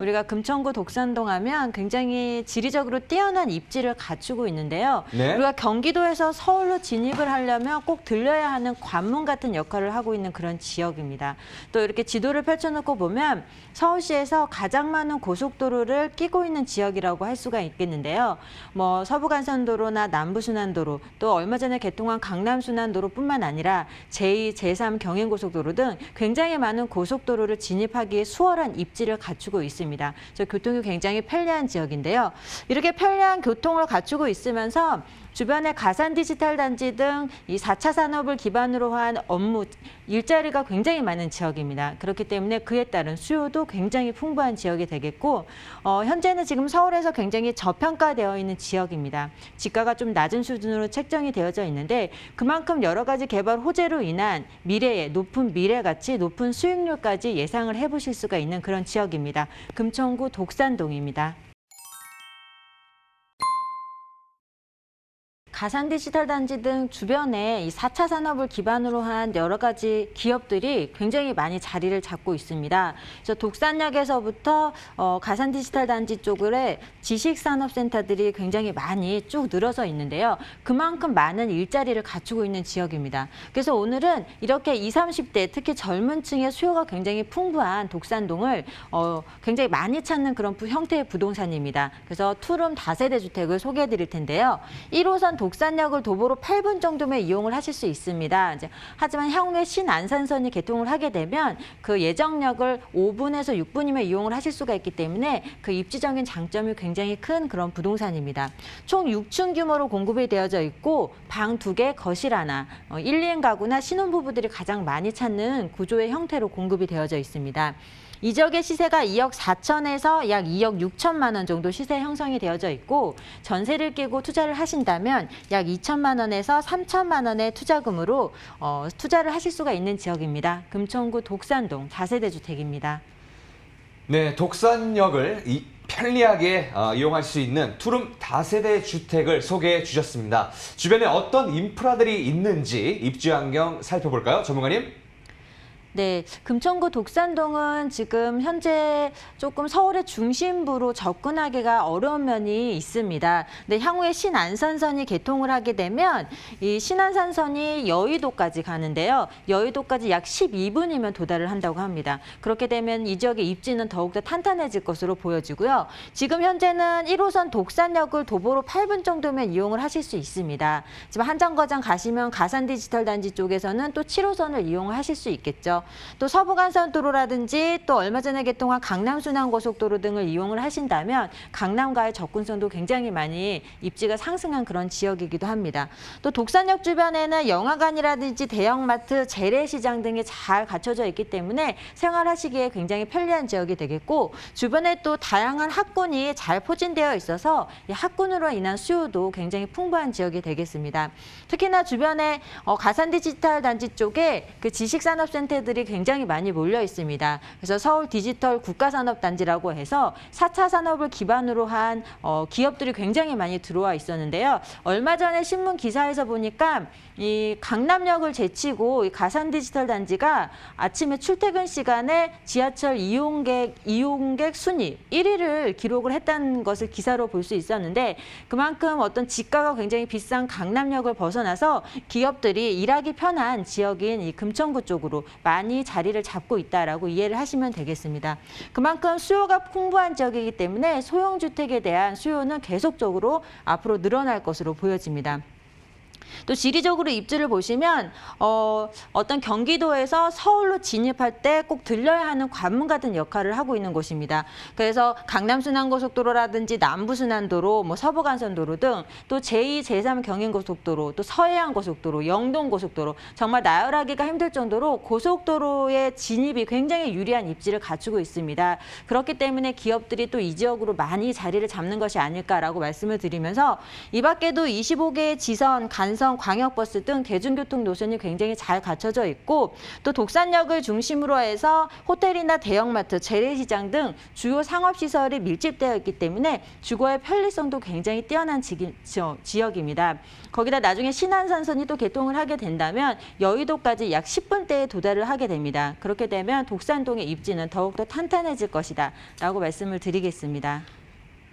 우리가 금천구 독산동 하면 굉장히 지리적으로 뛰어난 입지를 갖추고 있는데요. 네. 우리가 경기도에서 서울로 진입을 하려면 꼭 들려야 하는 관문 같은 역할을 하고 있는 그런 지역입니다. 또 이렇게 지도를 펼쳐놓고 보면 서울시에서 가장 많은 고속도로를 끼고 있는 지역이라고 할 수가 있겠는데요. 뭐 서부간선도로나 남부순환도로, 또 얼마 전에 개통한 강남순환도로뿐만 아니라 제2, 제3 경인고속도로 등 굉장히 많은 고속도로를 진입하기에 수월한 입지를 갖추고 있습니다. 교통이 굉장히 편리한 지역인데요. 이렇게 편리한 교통을 갖추고 있으면서 주변에 가산 디지털 단지 등 이 4차 산업을 기반으로 한 업무, 일자리가 굉장히 많은 지역입니다. 그렇기 때문에 그에 따른 수요도 굉장히 풍부한 지역이 되겠고, 현재는 지금 서울에서 굉장히 저평가되어 있는 지역입니다. 지가가 좀 낮은 수준으로 책정이 되어져 있는데 그만큼 여러 가지 개발 호재로 인한 미래에 높은 미래가치, 높은 수익률까지 예상을 해보실 수가 있는 그런 지역입니다. 금천구 독산동입니다. 가산 디지털 단지 등 주변에 이 4차 산업을 기반으로 한 여러 가지 기업들이 굉장히 많이 자리를 잡고 있습니다. 그래서 독산역에서부터 가산 디지털 단지 쪽에 지식산업센터들이 굉장히 많이 쭉 늘어서 있는데요. 그만큼 많은 일자리를 갖추고 있는 지역입니다. 그래서 오늘은 이렇게 20, 30대 특히 젊은 층의 수요가 굉장히 풍부한 독산동을 굉장히 많이 찾는 그런 형태의 부동산입니다. 그래서 투룸 다세대 주택을 소개해 드릴 텐데요. 1호선 독산역을 도보로 8분 정도면 이용을 하실 수 있습니다. 하지만 향후에 신안산선이 개통을 하게 되면 그 예정역을 5분에서 6분이면 이용을 하실 수가 있기 때문에 그 입지적인 장점이 굉장히 큰 그런 부동산입니다. 총 6층 규모로 공급이 되어져 있고 방 2개, 거실 하나, 1, 2인 가구나 신혼부부들이 가장 많이 찾는 구조의 형태로 공급이 되어져 있습니다. 이 지역의 시세가 2억 4천에서 약 2억 6천만 원 정도 시세 형성이 되어져 있고 전세를 끼고 투자를 하신다면 약 2천만 원에서 3천만 원의 투자금으로 투자를 하실 수가 있는 지역입니다. 금천구 독산동 다세대 주택입니다. 네, 독산역을 편리하게 이용할 수 있는 투룸 다세대 주택을 소개해 주셨습니다. 주변에 어떤 인프라들이 있는지 입지 환경 살펴볼까요? 전문가님? 네, 금천구 독산동은 지금 현재 조금 서울의 중심부로 접근하기가 어려운 면이 있습니다. 근데 향후에 신안산선이 개통을 하게 되면 이 신안산선이 여의도까지 가는데요. 여의도까지 약 12분이면 도달을 한다고 합니다. 그렇게 되면 이 지역의 입지는 더욱더 탄탄해질 것으로 보여지고요. 지금 현재는 1호선 독산역을 도보로 8분 정도면 이용을 하실 수 있습니다. 지금 한정거장 가시면 가산 디지털 단지 쪽에서는 또 7호선을 이용을 하실 수 있겠죠. 또 서부간선도로라든지 또 얼마 전에 개통한 강남순환고속도로 등을 이용을 하신다면 강남과의 접근성도 굉장히 많이 입지가 상승한 그런 지역이기도 합니다. 또 독산역 주변에는 영화관이라든지 대형마트, 재래시장 등이 잘 갖춰져 있기 때문에 생활하시기에 굉장히 편리한 지역이 되겠고 주변에 또 다양한 학군이 잘 포진되어 있어서 이 학군으로 인한 수요도 굉장히 풍부한 지역이 되겠습니다. 특히나 주변에 가산 디지털 단지 쪽에 그 지식산업센터들이 굉장히 많이 몰려 있습니다. 그래서 서울 디지털 국가산업단지라고 해서 4차 산업을 기반으로 한 기업들이 굉장히 많이 들어와 있었는데요. 얼마 전에 신문 기사에서 보니까 이 강남역을 제치고 이 가산 디지털 단지가 아침에 출퇴근 시간에 지하철 이용객 순위 1위를 기록을 했다는 것을 기사로 볼 수 있었는데 그만큼 어떤 지가가 굉장히 비싼 강남역을 벗어나서 기업들이 일하기 편한 지역인 이 금천구 쪽으로 많이 자리를 잡고 있다라고 이해를 하시면 되겠습니다. 그만큼 수요가 풍부한 지역이기 때문에 소형주택에 대한 수요는 계속적으로 앞으로 늘어날 것으로 보여집니다. 또 지리적으로 입지를 보시면 어떤 경기도에서 서울로 진입할 때 꼭 들려야 하는 관문 같은 역할을 하고 있는 곳입니다. 그래서 강남순환고속도로라든지 남부순환도로, 뭐 서부간선도로 등 또 제2, 제3 경인고속도로, 또 서해안고속도로, 영동고속도로 정말 나열하기가 힘들 정도로 고속도로의 진입이 굉장히 유리한 입지를 갖추고 있습니다. 그렇기 때문에 기업들이 또 이 지역으로 많이 자리를 잡는 것이 아닐까라고 말씀을 드리면서 이 밖에도 25개의 지선, 간선 완성 광역버스 등 대중교통 노선이 굉장히 잘 갖춰져 있고 또 독산역을 중심으로 해서 호텔이나 대형마트, 재래시장 등 주요 상업시설이 밀집되어 있기 때문에 주거의 편리성도 굉장히 뛰어난 지역입니다. 거기다 나중에 신안산선이 또 개통을 하게 된다면 여의도까지 약 10분대에 도달을 하게 됩니다. 그렇게 되면 독산동의 입지는 더욱더 탄탄해질 것이다 라고 말씀을 드리겠습니다.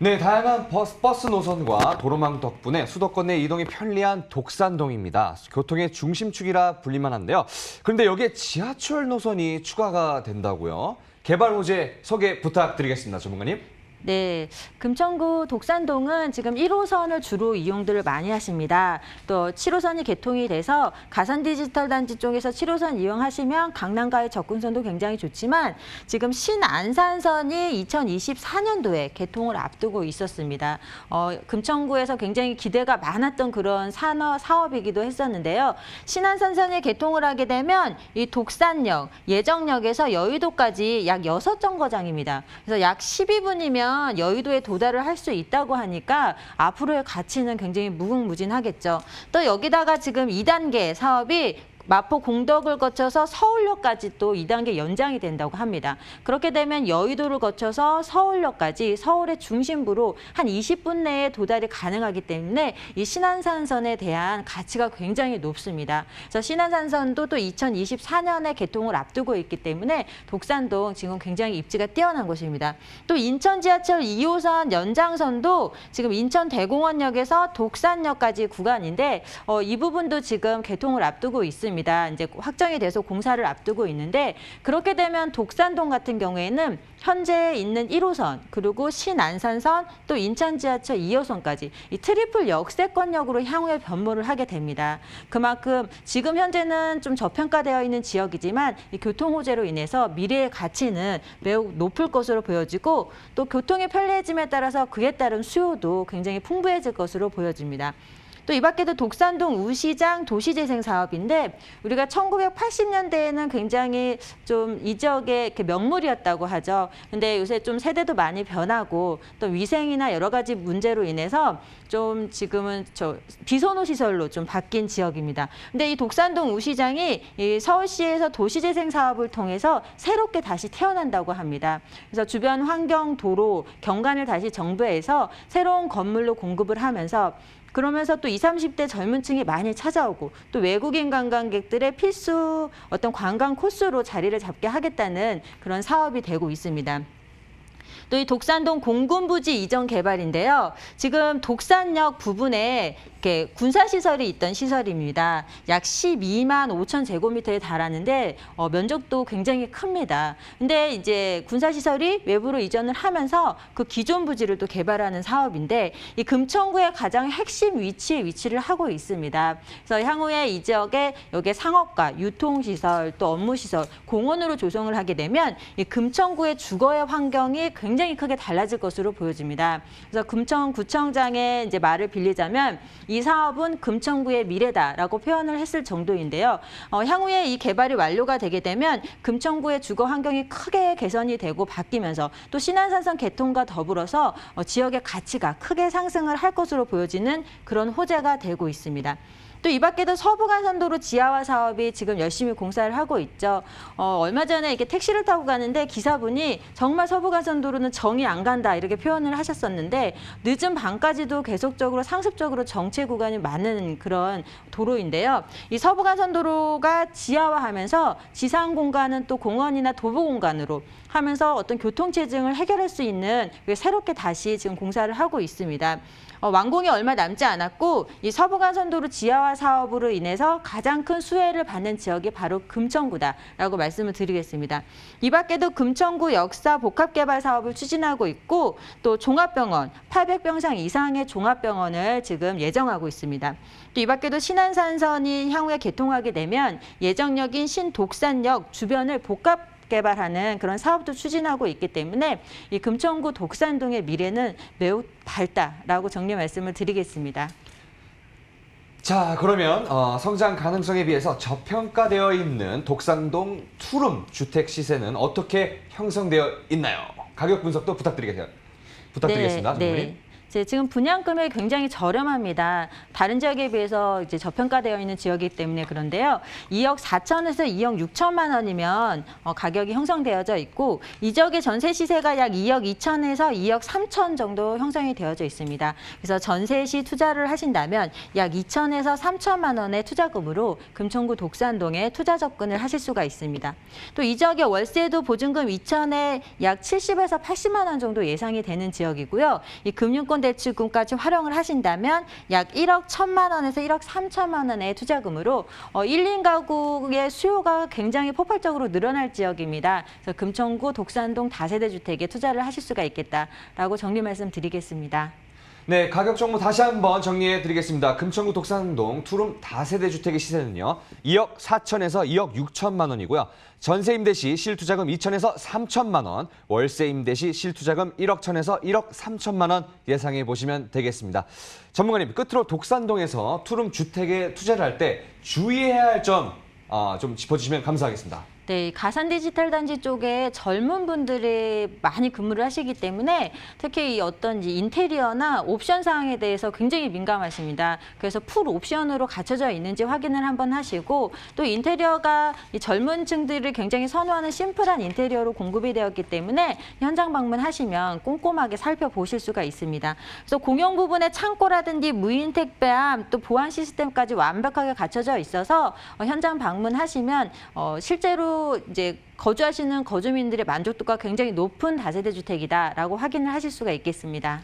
네, 다양한 버스 노선과 도로망 덕분에 수도권 내 이동이 편리한 독산동입니다. 교통의 중심축이라 불릴만 한데요. 그런데 여기에 지하철 노선이 추가가 된다고요? 개발 호재 소개 부탁드리겠습니다, 전문가님. 네, 금천구 독산동은 지금 1호선을 주로 이용들을 많이 하십니다. 또 7호선이 개통이 돼서 가산 디지털 단지 쪽에서 7호선 이용하시면 강남과의 접근성도 굉장히 좋지만 지금 신안산선이 2024년도에 개통을 앞두고 있었습니다. 금천구에서 굉장히 기대가 많았던 그런 사업이기도 했었는데요. 신안산선이 개통을 하게 되면 이 독산역, 예정역에서 여의도까지 약 6정거장입니다. 그래서 약 12분이면 여의도에 도달을 할 수 있다고 하니까 앞으로의 가치는 굉장히 무궁무진하겠죠. 또 여기다가 지금 2단계 사업이 마포 공덕을 거쳐서 서울역까지 또 2단계 연장이 된다고 합니다. 그렇게 되면 여의도를 거쳐서 서울역까지 서울의 중심부로 한 20분 내에 도달이 가능하기 때문에 이 신안산선에 대한 가치가 굉장히 높습니다. 그래서 신안산선도 또 2024년에 개통을 앞두고 있기 때문에 독산동 지금 굉장히 입지가 뛰어난 곳입니다. 또 인천 지하철 2호선 연장선도 지금 인천대공원역에서 독산역까지 구간인데 이 부분도 지금 개통을 앞두고 있습니다. 이제 확정이 돼서 공사를 앞두고 있는데 그렇게 되면 독산동 같은 경우에는 현재 있는 1호선 그리고 신안산선 또 인천 지하철 2호선까지 이 트리플 역세권역으로 향후에 변모를 하게 됩니다. 그만큼 지금 현재는 좀 저평가되어 있는 지역이지만 이 교통 호재로 인해서 미래의 가치는 매우 높을 것으로 보여지고 또 교통이 편리해짐에 따라서 그에 따른 수요도 굉장히 풍부해질 것으로 보여집니다. 또 이 밖에도 독산동 우시장 도시재생 사업인데 우리가 1980년대에는 굉장히 좀 이 지역의 이렇게 명물이었다고 하죠. 근데 요새 좀 세대도 많이 변하고 또 위생이나 여러 가지 문제로 인해서 좀 지금은 비선호 시설로 좀 바뀐 지역입니다. 근데 이 독산동 우시장이 이 서울시에서 도시재생 사업을 통해서 새롭게 다시 태어난다고 합니다. 그래서 주변 환경, 도로, 경관을 다시 정비해서 새로운 건물로 공급을 하면서 그러면서 또 20, 30대 젊은 층이 많이 찾아오고 또 외국인 관광객들의 필수 어떤 관광 코스로 자리를 잡게 하겠다는 그런 사업이 되고 있습니다. 또 이 독산동 공군부지 이전 개발인데요. 지금 독산역 부분에 이렇게 군사시설이 있던 시설입니다. 약 12만 5천 제곱미터에 달하는데 면적도 굉장히 큽니다. 근데 이제 군사시설이 외부로 이전을 하면서 그 기존 부지를 또 개발하는 사업인데 이 금천구의 가장 핵심 위치에 위치를 하고 있습니다. 그래서 향후에 이 지역에 여기에 상업과 유통시설 또 업무시설, 공원으로 조성을 하게 되면 이 금천구의 주거의 환경이 굉장히 크게 달라질 것으로 보여집니다. 그래서 금천구청장의 이제 말을 빌리자면 이 사업은 금천구의 미래다라고 표현을 했을 정도인데요. 향후에 이 개발이 완료가 되게 되면 금천구의 주거 환경이 크게 개선이 되고 바뀌면서 또 신안산선 개통과 더불어서 지역의 가치가 크게 상승을 할 것으로 보여지는 그런 호재가 되고 있습니다. 또 이 밖에도 서부간선도로 지하화 사업이 지금 열심히 공사를 하고 있죠. 얼마 전에 이렇게 택시를 타고 가는데 기사분이 정말 서부간선도로는 정이 안 간다 이렇게 표현을 하셨었는데 늦은 밤까지도 계속적으로 상습적으로 정체 구간이 많은 그런 도로인데요. 이 서부간선도로가 지하화하면서 지상 공간은 또 공원이나 도보 공간으로 하면서 어떤 교통체증을 해결할 수 있는 새롭게 다시 지금 공사를 하고 있습니다. 완공이 얼마 남지 않았고 이 서부간선도로 지하화 사업으로 인해서 가장 큰 수혜를 받는 지역이 바로 금천구다라고 말씀을 드리겠습니다. 이 밖에도 금천구 역사 복합개발 사업을 추진하고 있고 또 종합병원, 800병상 이상의 종합병원을 지금 예정하고 있습니다. 또 이 밖에도 신안산선이 향후에 개통하게 되면 예정역인 신독산역 주변을 복합 개발하는 그런 사업도 추진하고 있기 때문에 이 금천구 독산동의 미래는 매우 밝다라고 정리 말씀을 드리겠습니다. 자, 그러면 성장 가능성에 비해서 저평가되어 있는 독산동 투룸 주택 시세는 어떻게 형성되어 있나요? 가격 분석도 부탁드리겠습니다. 전문가님. 지금 분양금이 굉장히 저렴합니다. 다른 지역에 비해서 이제 저평가되어 있는 지역이기 때문에 그런데요. 2억 4천에서 2억 6천만 원이면 가격이 형성되어져 있고 이 지역의 전세 시세가 약 2억 2천에서 2억 3천 정도 형성이 되어져 있습니다. 그래서 전세 시 투자를 하신다면 약 2천에서 3천만 원의 투자금으로 금천구 독산동에 투자 접근을 하실 수가 있습니다. 또 이 지역의 월세도 보증금 2천에 약 70에서 80만 원 정도 예상이 되는 지역이고요. 이 금융권 대출금까지 활용을 하신다면 약 1억 1천만 원에서 1억 3천만 원의 투자금으로 1, 2인 가구의 수요가 굉장히 폭발적으로 늘어날 지역입니다. 그래서 금천구 독산동 다세대 주택에 투자를 하실 수가 있겠다라고 정리 말씀드리겠습니다. 네, 가격 정보 다시 한번 정리해 드리겠습니다. 금천구 독산동 투룸 다세대 주택의 시세는요. 2억 4천에서 2억 6천만 원이고요. 전세 임대 시 실투자금 2천에서 3천만 원, 월세 임대 시 실투자금 1억 천에서 1억 3천만 원 예상해 보시면 되겠습니다. 전문가님, 끝으로 독산동에서 투룸 주택에 투자를 할 때 주의해야 할 점 좀 짚어주시면 감사하겠습니다. 네, 가산 디지털 단지 쪽에 젊은 분들이 많이 근무를 하시기 때문에 특히 이 어떤 인테리어나 옵션 사항에 대해서 굉장히 민감하십니다. 그래서 풀 옵션으로 갖춰져 있는지 확인을 한번 하시고 또 인테리어가 이 젊은 층들을 굉장히 선호하는 심플한 인테리어로 공급이 되었기 때문에 현장 방문하시면 꼼꼼하게 살펴보실 수가 있습니다. 그래서 공용 부분의 창고라든지 무인 택배함 또 보안 시스템까지 완벽하게 갖춰져 있어서 현장 방문하시면 실제로 이제 거주하시는 거주민들의 만족도가 굉장히 높은 다세대 주택이다라고 확인을 하실 수가 있겠습니다.